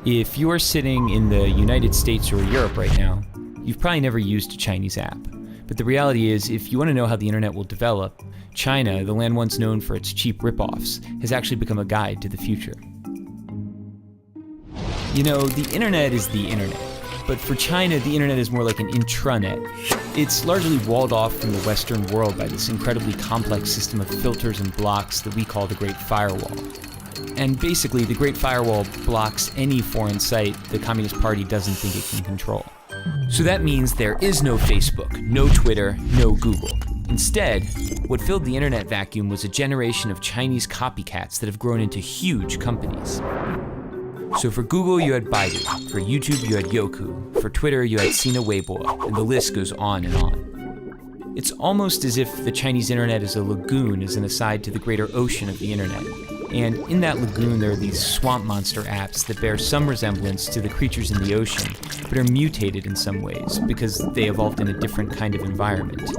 If you're sitting in the United States or Europe right now, you've probably never used a Chinese app. But the reality is, if you want to know how the internet will develop, China, the land once known for its cheap ripoffs, has actually become a guide to the future. You know, the internet is the internet. But for China, the internet is more like an intranet. It's largely walled off from the Western world by this incredibly complex system of filters and blocks that we call the Great Firewall. And basically, the Great Firewall blocks any foreign site the Communist Party doesn't think it can control. So that means there is no Facebook, no Twitter, no Google. Instead, what filled the internet vacuum was a generation of Chinese copycats that have grown into huge companies. So for Google, you had Baidu. For YouTube, you had Youku. For Twitter, you had Sina Weibo, and the list goes on and on. It's almost as if the Chinese internet is a lagoon as an aside to the greater ocean of the internet. And in that lagoon, there are these swamp monster apps that bear some resemblance to the creatures in the ocean, but are mutated in some ways because they evolved in a different kind of environment.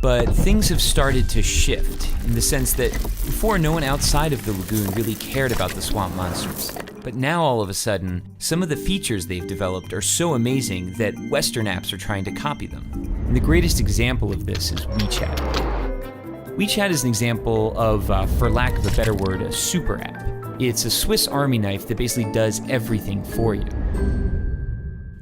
But things have started to shift in the sense that before, no one outside of the lagoon really cared about the swamp monsters. But now all of a sudden, some of the features they've developed are so amazing that Western apps are trying to copy them. And the greatest example of this is WeChat. WeChat is an example of, for lack of a better word, a super app. It's a Swiss Army knife that basically does everything for you.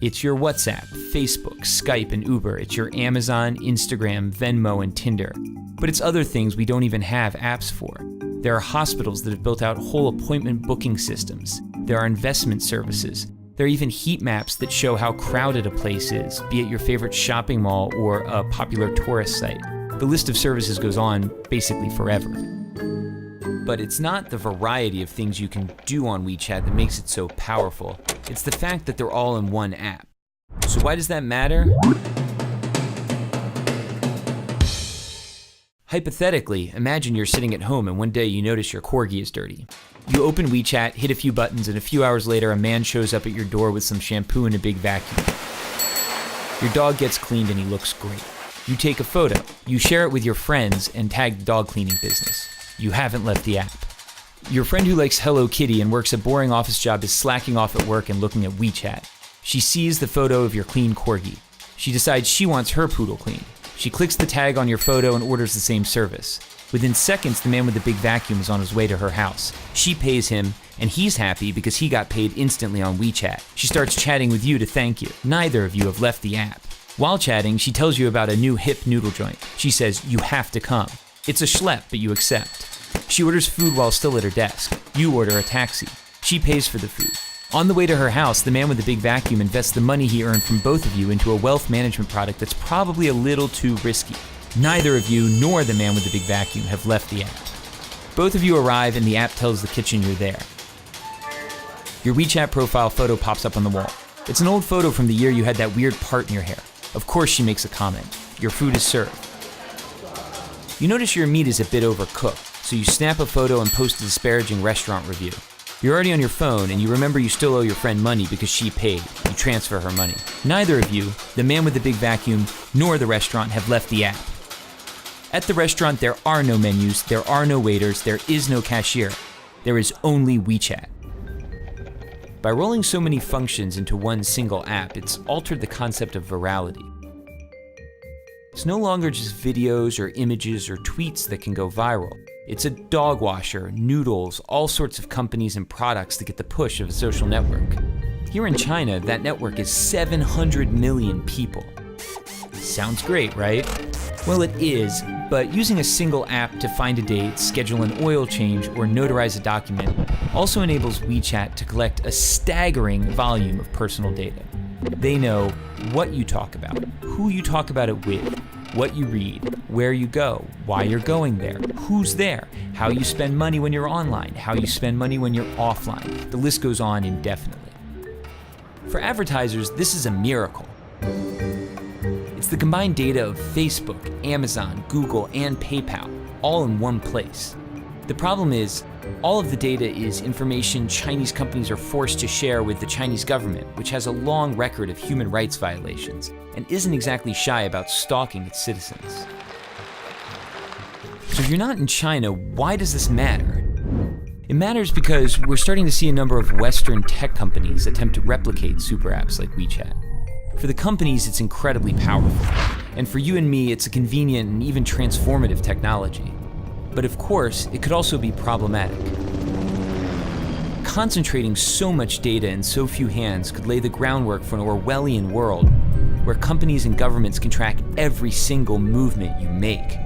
It's your WhatsApp, Facebook, Skype, and Uber. It's your Amazon, Instagram, Venmo, and Tinder. But it's other things we don't even have apps for. There are hospitals that have built out whole appointment booking systems. There are investment services. There are even heat maps that show how crowded a place is, be it your favorite shopping mall or a popular tourist site. The list of services goes on basically forever. But it's not the variety of things you can do on WeChat that makes it so powerful. It's the fact that they're all in one app. So why does that matter? Hypothetically, imagine you're sitting at home and one day you notice your corgi is dirty. You open WeChat, hit a few buttons, and a few hours later a man shows up at your door with some shampoo and a big vacuum. Your dog gets cleaned and he looks great. You take a photo, you share it with your friends, and tag the dog cleaning business. You haven't left the app. Your friend who likes Hello Kitty and works a boring office job is slacking off at work and looking at WeChat. She sees the photo of your clean corgi. She decides she wants her poodle clean. She clicks the tag on your photo and orders the same service. Within seconds, the man with the big vacuum is on his way to her house. She pays him, and he's happy because he got paid instantly on WeChat. She starts chatting with you to thank you. Neither of you have left the app. While chatting, she tells you about a new hip noodle joint. She says, you have to come. It's a schlep, but you accept. She orders food while still at her desk. You order a taxi. She pays for the food. On the way to her house, the man with the big vacuum invests the money he earned from both of you into a wealth management product that's probably a little too risky. Neither of you nor the man with the big vacuum have left the app. Both of you arrive and the app tells the kitchen you're there. Your WeChat profile photo pops up on the wall. It's an old photo from the year you had that weird part in your hair. Of course she makes a comment. Your food is served. You notice your meat is a bit overcooked, so you snap a photo and post a disparaging restaurant review. You're already on your phone and you remember you still owe your friend money because she paid. You transfer her money. Neither of you, the man with the big vacuum, nor the restaurant have left the app. At the restaurant, there are no menus, there are no waiters, there is no cashier. There is only WeChat. By rolling so many functions into one single app, it's altered the concept of virality. It's no longer just videos or images or tweets that can go viral. It's a dog washer, noodles, all sorts of companies and products that get the push of a social network. Here in China, that network is 700 million people. Sounds great, right? Well, it is, but using a single app to find a date, schedule an oil change, or notarize a document also enables WeChat to collect a staggering volume of personal data. They know what you talk about, who you talk about it with, what you read, where you go, why you're going there, who's there, how you spend money when you're online, how you spend money when you're offline. The list goes on indefinitely. For advertisers, this is a miracle. It's the combined data of Facebook, Amazon, Google, and PayPal, all in one place. The problem is, all of the data is information Chinese companies are forced to share with the Chinese government, which has a long record of human rights violations and isn't exactly shy about stalking its citizens. So if you're not in China, why does this matter? It matters because we're starting to see a number of Western tech companies attempt to replicate super apps like WeChat. For the companies, it's incredibly powerful, and for you and me, it's a convenient and even transformative technology. But of course, it could also be problematic. Concentrating so much data in so few hands could lay the groundwork for an Orwellian world where companies and governments can track every single movement you make.